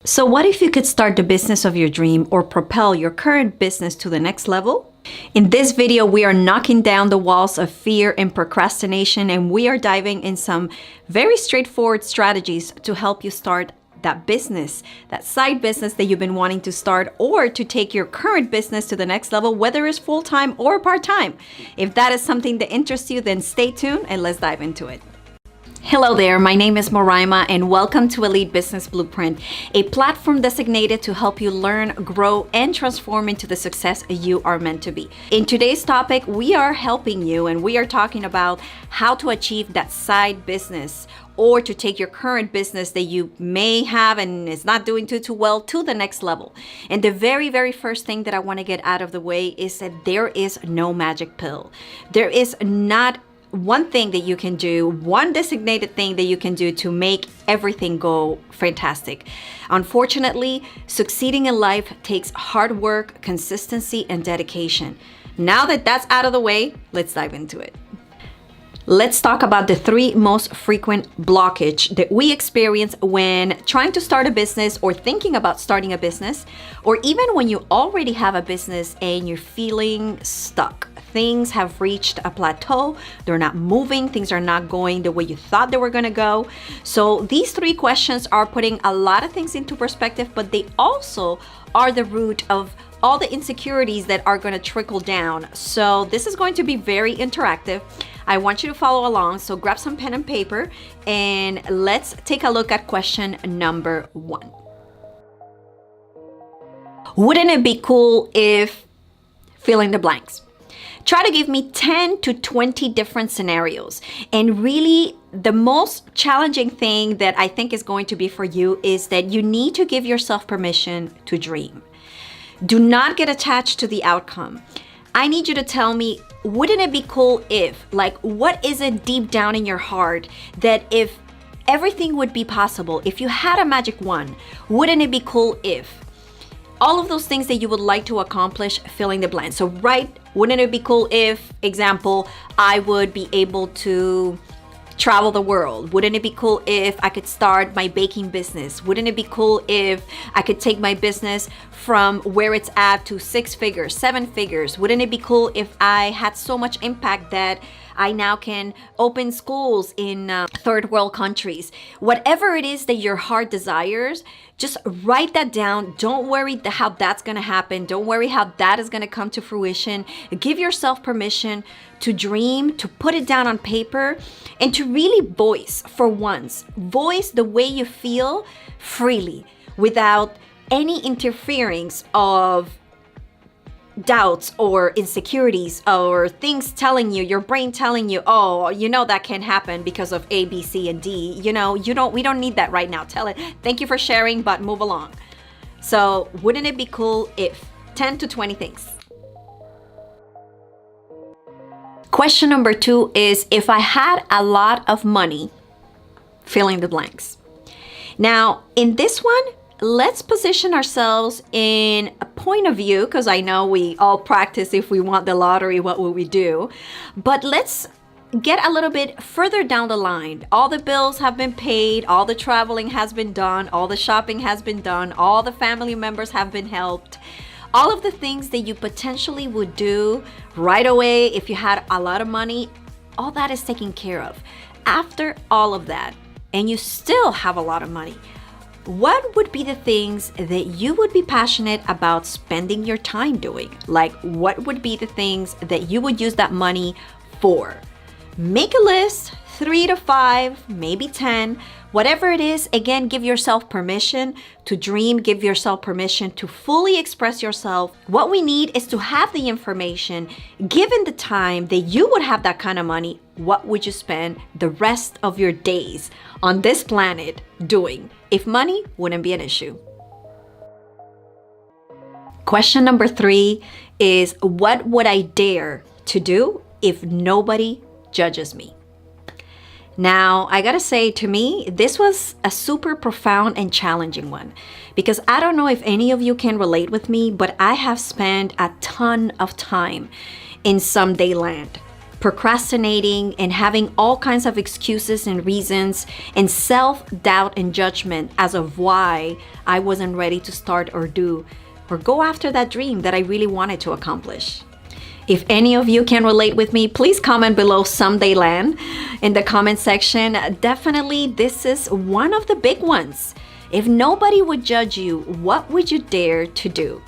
So what if you could start the business of your dream or propel your current business to the next level? In this video, we are knocking down the walls of fear and procrastination, and we are diving in some very straightforward strategies to help you start that business, that side business that you've been wanting to start, or to take your current business to the next level, whether it's full-time or part-time. If that is something that interests you, then stay tuned and let's dive into it. Hello there, my name is Moraima and welcome to Elite Business Blueprint, a platform designated to help you learn, grow, and transform into the success you are meant to be. In today's topic, we are helping you and we are talking about how to achieve that side business or to take your current business that you may have and is not doing too well to the next level. And the very first thing that I want to get out of the way is that there is no magic pill. There is not one thing that you can do, one designated thing that you can do to make everything go fantastic. Unfortunately, succeeding in life takes hard work, consistency, and dedication. Now that that's out of the way, let's dive into it. Let's talk about the three most frequent blockage that we experience when trying to start a business or thinking about starting a business, or even when you already have a business and you're feeling stuck. Things have reached a plateau, they're not moving, things are not going the way you thought they were gonna go. So these three questions are putting a lot of things into perspective, but they also are the root of all the insecurities that are gonna trickle down. So this is going to be very interactive. I want you to follow along, so grab some pen and paper and let's take a look at question number 1. Wouldn't it be cool if fill in the blanks? Try to give me 10 to 20 different scenarios. And really, the most challenging thing that I think is going to be for you is that you need to give yourself permission to dream. Do not get attached to the outcome. I need you to tell me, wouldn't it be cool if, like, what is it deep down in your heart that if everything would be possible, if you had a magic wand, wouldn't it be cool if? All of those things that you would like to accomplish, fill in the blank. So wouldn't it be cool if, example, I would be able to travel the world? Wouldn't it be cool if I could start my baking business? Wouldn't it be cool if I could take my business from where it's at to 6 figures, 7 figures? Wouldn't it be cool if I had so much impact that I now can open schools in third world countries? Whatever it is that your heart desires, just write that down. Don't worry how that's gonna happen. Don't worry how that is gonna come to fruition. Give yourself permission to dream, to put it down on paper, and to really voice the way you feel freely without any interference of doubts or insecurities or things telling you, your brain telling you, oh, you know that can't happen because of A, B, C, and D. We don't need that right now. Tell it, thank you for sharing, but move along. So wouldn't it be cool if 10 to 20 things? Question number 2 is, if I had a lot of money, fill in the blanks. Now, in this one, let's position ourselves in a point of view, because I know we all practice if we want the lottery, what will we do? But let's get a little bit further down the line. All the bills have been paid, all the traveling has been done, all the shopping has been done, all the family members have been helped. All of the things that you potentially would do right away if you had a lot of money, all that is taken care of. After all of that, and you still have a lot of money, what would be the things that you would be passionate about spending your time doing? Like, what would be the things that you would use that money for? Make a list, 3 to 5, maybe 10, whatever it is. Again, give yourself permission to dream, give yourself permission to fully express yourself. What we need is to have the information. Given the time that you would have that kind of money, what would you spend the rest of your days on this planet doing if money wouldn't be an issue? Question number 3 is, what would I dare to do if nobody judges me? Now, I gotta say, to me, this was a super profound and challenging one, because I don't know if any of you can relate with me, but I have spent a ton of time in someday land, procrastinating and having all kinds of excuses and reasons and self-doubt and judgment as of why I wasn't ready to start or do or go after that dream that I really wanted to accomplish. If any of you can relate with me, please comment below Someday Land in the comment section. Definitely, this is one of the big ones. If nobody would judge you, what would you dare to do?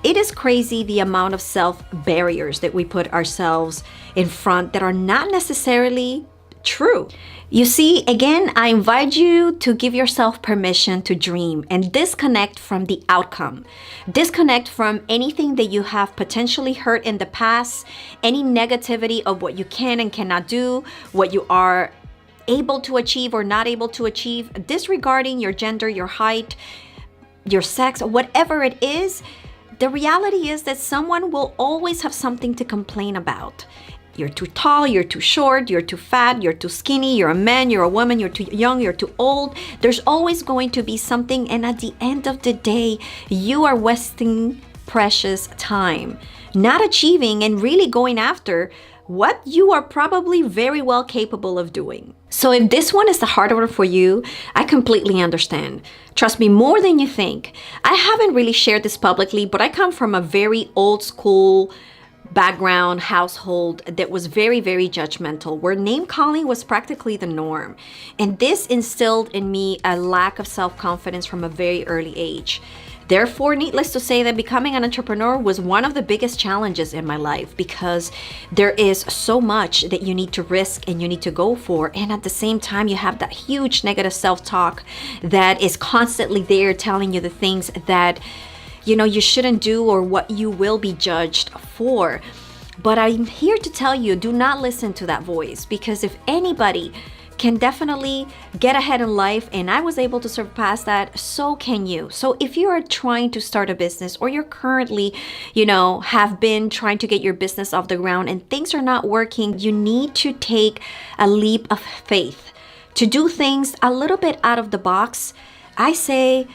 It is crazy the amount of self-barriers that we put ourselves in front that are not necessarily true. You see, again, I invite you to give yourself permission to dream and disconnect from the outcome. Disconnect from anything that you have potentially hurt in the past, any negativity of what you can and cannot do, what you are able to achieve or not able to achieve, disregarding your gender, your height, your sex, whatever it is. The reality is that someone will always have something to complain about. You're too tall, you're too short, you're too fat, you're too skinny, you're a man, you're a woman, you're too young, you're too old. There's always going to be something, and at the end of the day, you are wasting precious time, not achieving and really going after what you are probably very well capable of doing. So if this one is the harder one for you, I completely understand. Trust me, more than you think. I haven't really shared this publicly, but I come from a very old school background household that was very, very judgmental, where name calling was practically the norm. And this instilled in me a lack of self-confidence from a very early age. Therefore, needless to say that becoming an entrepreneur was one of the biggest challenges in my life, because there is so much that you need to risk and you need to go for. And at the same time, you have that huge negative self-talk that is constantly there telling you the things that you shouldn't do or what you will be judged for. But I'm here to tell you, do not listen to that voice, because if anybody can definitely get ahead in life, and I was able to surpass that, so can you. So if you are trying to start a business, or you're currently, have been trying to get your business off the ground and things are not working, you need to take a leap of faith to do things a little bit out of the box. I say,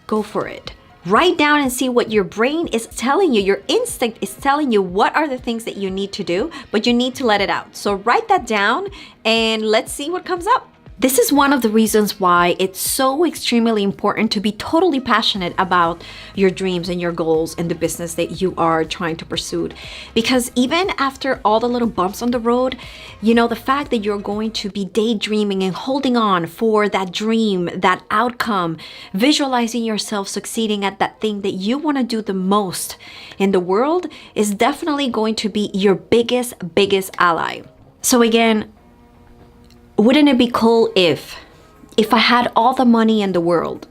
go for it. Write down and see what your brain is telling you. Your instinct is telling you what are the things that you need to do, but you need to let it out. So write that down and let's see what comes up. This is one of the reasons why it's so extremely important to be totally passionate about your dreams and your goals and the business that you are trying to pursue. Because even after all the little bumps on the road, the fact that you're going to be daydreaming and holding on for that dream, that outcome, visualizing yourself succeeding at that thing that you want to do the most in the world is definitely going to be your biggest ally. So again, wouldn't it be cool if I had all the money in the world?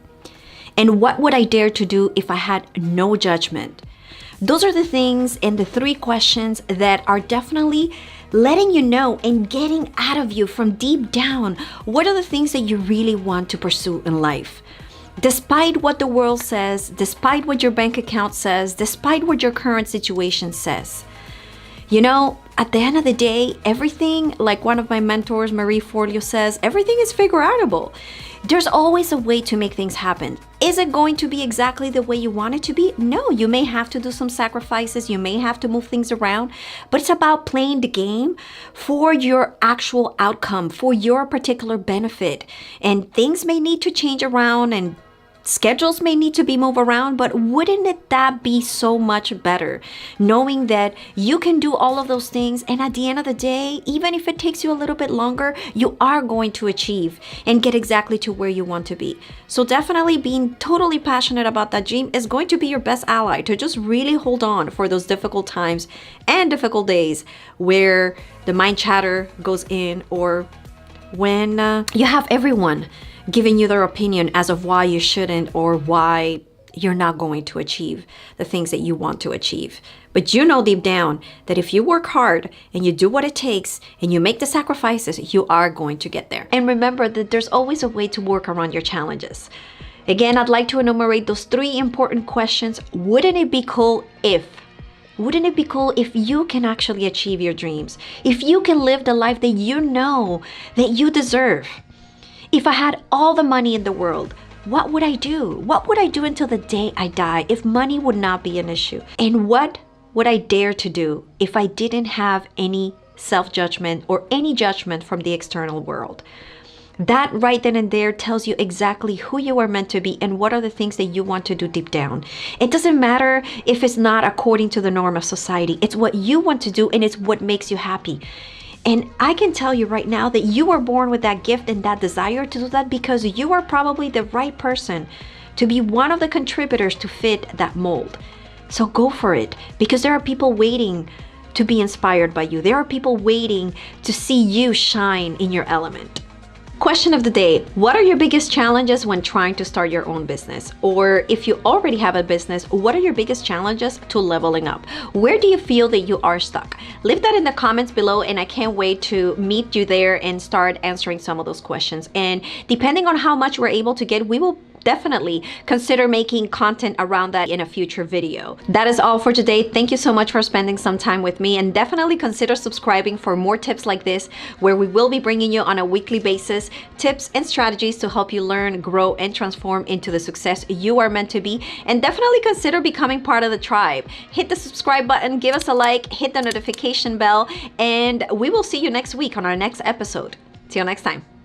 And what would I dare to do if I had no judgment? Those are the things and the 3 questions that are definitely letting you know and getting out of you from deep down what are the things that you really want to pursue in life. Despite what the world says, despite what your bank account says, despite what your current situation says. At the end of the day, everything, like one of my mentors, Marie Forleo, says, everything is figure-outable. There's always a way to make things happen. Is it going to be exactly the way you want it to be? No, you may have to do some sacrifices. You may have to move things around, but it's about playing the game for your actual outcome, for your particular benefit. And things may need to change around and schedules may need to be moved around, but wouldn't that be so much better knowing that you can do all of those things, and at the end of the day, even if it takes you a little bit longer, you are going to achieve and get exactly to where you want to be. So definitely being totally passionate about that dream is going to be your best ally to just really hold on for those difficult times and difficult days where the mind chatter goes in, or when you have everyone giving you their opinion as of why you shouldn't or why you're not going to achieve the things that you want to achieve. But you know deep down that if you work hard and you do what it takes and you make the sacrifices, you are going to get there. And remember that there's always a way to work around your challenges. Again, I'd like to enumerate those 3 important questions. Wouldn't it be cool if? Wouldn't it be cool if you can actually achieve your dreams? If you can live the life that you know that you deserve? If I had all the money in the world, what would I do? What would I do until the day I die if money would not be an issue? And what would I dare to do if I didn't have any self-judgment, or any judgment from the external world. That right then and there tells you exactly who you are meant to be and what are the things that you want to do deep down. It doesn't matter if it's not according to the norm of society. It's what you want to do and it's what makes you happy. And I can tell you right now that you are born with that gift and that desire to do that because you are probably the right person to be one of the contributors to fit that mold. So go for it, because there are people waiting to be inspired by you. There are people waiting to see you shine in your element. Question of the day: what are your biggest challenges when trying to start your own business? Or if you already have a business, what are your biggest challenges to leveling up? Where do you feel that you are stuck? Leave that in the comments below, and I can't wait to meet you there and start answering some of those questions. And depending on how much we're able to get, we will definitely consider making content around that in a future video. That is all for today. Thank you so much for spending some time with me, and definitely consider subscribing for more tips like this, where we will be bringing you on a weekly basis tips and strategies to help you learn, grow, and transform into the success you are meant to be. And definitely consider becoming part of the tribe. Hit the subscribe button, give us a like, hit the notification bell, and we will see you next week on our next episode. See you next time.